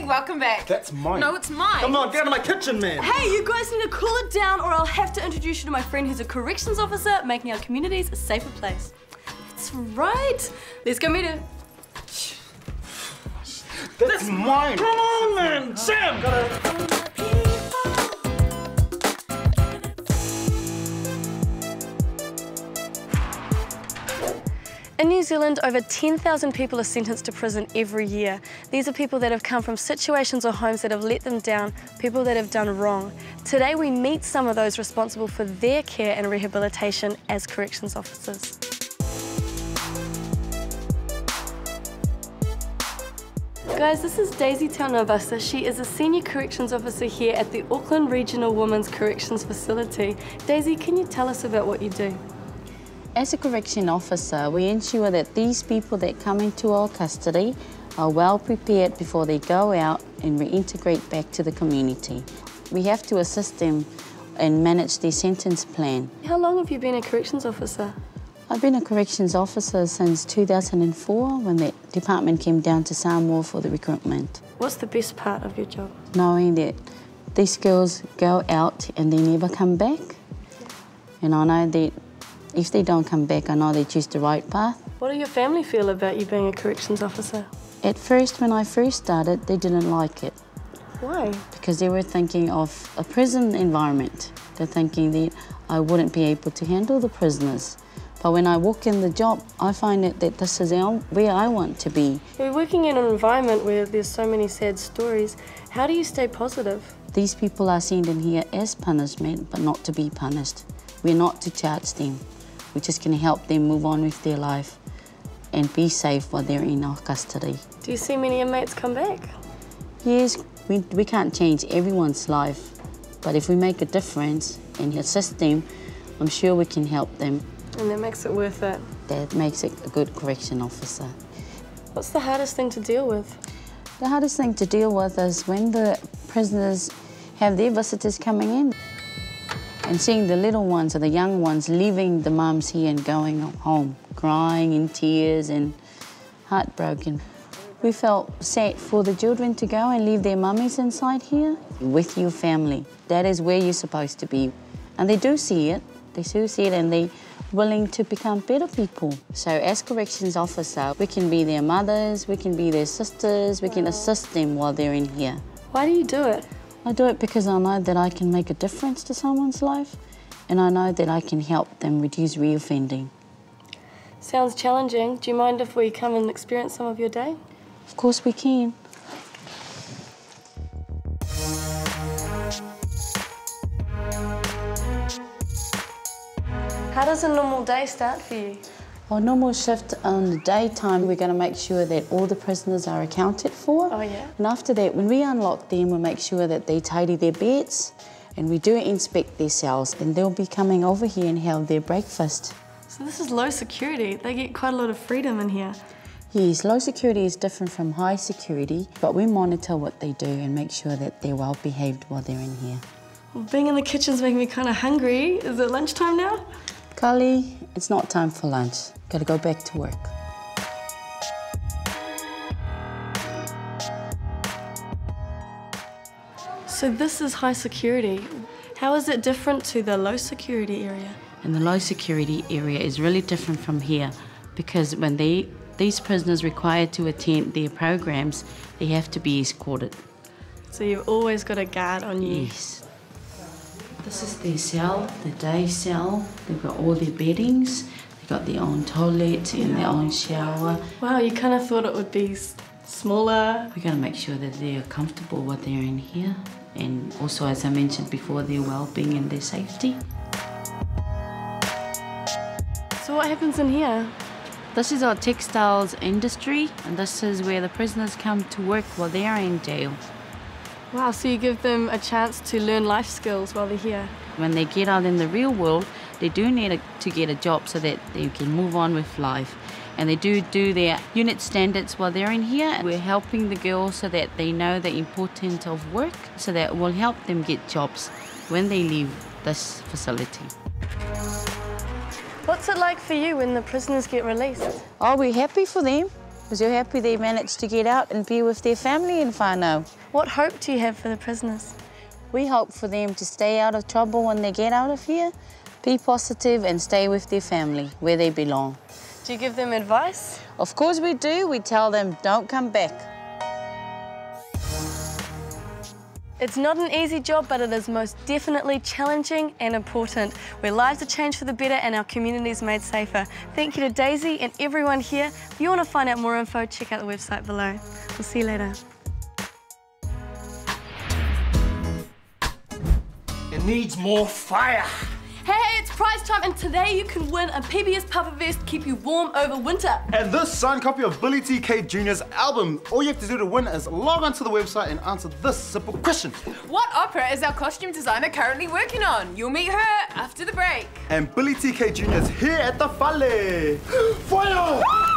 welcome back. That's mine. No, it's mine. Come on, get out of my kitchen, man. Hey, you guys need to cool it down or I'll have to introduce you to my friend who's a corrections officer, making our communities a safer place. That's right. Let's go meet her. That's mine. Come on, man. Sam. In New Zealand, over 10,000 people are sentenced to prison every year. These are people that have come from situations or homes that have let them down, people that have done wrong. Today we meet some of those responsible for their care and rehabilitation as corrections officers. Guys, this is Daisy Taunabasa. She is a senior corrections officer here at the Auckland Regional Women's Corrections Facility. Daisy, can you tell us about what you do? As a correction officer, we ensure that these people that come into our custody are well prepared before they go out and reintegrate back to the community. We have to assist them and manage their sentence plan. How long have you been a corrections officer? I've been a corrections officer since 2004 when the department came down to Samoa for the recruitment. What's the best part of your job? Knowing that these girls go out and they never come back. And I know that if they don't come back, I know they choose the right path. What do your family feel about you being a corrections officer? At first, when I first started, they didn't like it. Why? Because they were thinking of a prison environment. They're thinking that I wouldn't be able to handle the prisoners. But when I walk in the job, I find that this is where I want to be. You're working in an environment where there's so many sad stories. How do you stay positive? These people are sent in here as punishment, but not to be punished. We're not to charge them. We're just going to help them move on with their life and be safe while they're in our custody. Do you see many inmates come back? Yes, we can't change everyone's life, but if we make a difference and assist them, I'm sure we can help them. And that makes it worth it? That makes it a good correction officer. What's the hardest thing to deal with? The hardest thing to deal with is when the prisoners have their visitors coming in and seeing the little ones or the young ones leaving the mums here and going home, crying in tears and heartbroken. We felt sad for the children to go and leave their mummies inside here with your family. That is where you're supposed to be. And they do see it. They do see it and they're willing to become better people. So as corrections officer, we can be their mothers, we can be their sisters, we can assist them while they're in here. Why do you do it? I do it because I know that I can make a difference to someone's life and I know that I can help them reduce reoffending. Sounds challenging. Do you mind if we come and experience some of your day? Of course we can. How does a normal day start for you? Our normal shift on the daytime, we're going to make sure that all the prisoners are accounted for. Oh, yeah? And after that, when we unlock them, we'll make sure that they tidy their beds and we do inspect their cells. And they'll be coming over here and have their breakfast. So this is low security. They get quite a lot of freedom in here. Yes, low security is different from high security, but we monitor what they do and make sure that they're well behaved while they're in here. Well, being in the kitchen's making me kind of hungry. Is it lunchtime now? Khalia, it's not time for lunch. Gotta go back to work. So this is high security. How is it different to the low security area? And the low security area is really different from here because when these prisoners required to attend their programs, they have to be escorted. So you've always got a guard on you? Yes. This is their cell, the day cell. They've got all their beddings, they've got their own toilet and their own shower. Wow, you kind of thought it would be smaller. We're going to make sure that they're comfortable while they're in here. And also, as I mentioned before, their well-being and their safety. So what happens in here? This is our textiles industry, and this is where the prisoners come to work while they are in jail. Wow, so you give them a chance to learn life skills while they're here. When they get out in the real world, they do need to get a job so that they can move on with life. And they do their unit standards while they're in here. We're helping the girls so that they know the importance of work, so that will help them get jobs when they leave this facility. What's it like for you when the prisoners get released? Oh, we're happy for them. because you're happy they managed to get out and be with their family in whānau. What hope do you have for the prisoners? We hope for them to stay out of trouble when they get out of here, be positive and stay with their family where they belong. Do you give them advice? Of course we do. We tell them, don't come back. It's not an easy job, but it is most definitely challenging and important, where lives are changed for the better and our communities made safer. Thank you to Daisy and everyone here. If you want to find out more info, check out the website below. We'll see you later. It needs more fire. Hey, it's prize time, and today you can win a PBS puffer vest to keep you warm over winter. And this signed copy of Billy TK Jr.'s album. All you have to do to win is log onto the website and answer this simple question. What opera is our costume designer currently working on? You'll meet her after the break. And Billy TK Jr. is here at the Fale. Fire!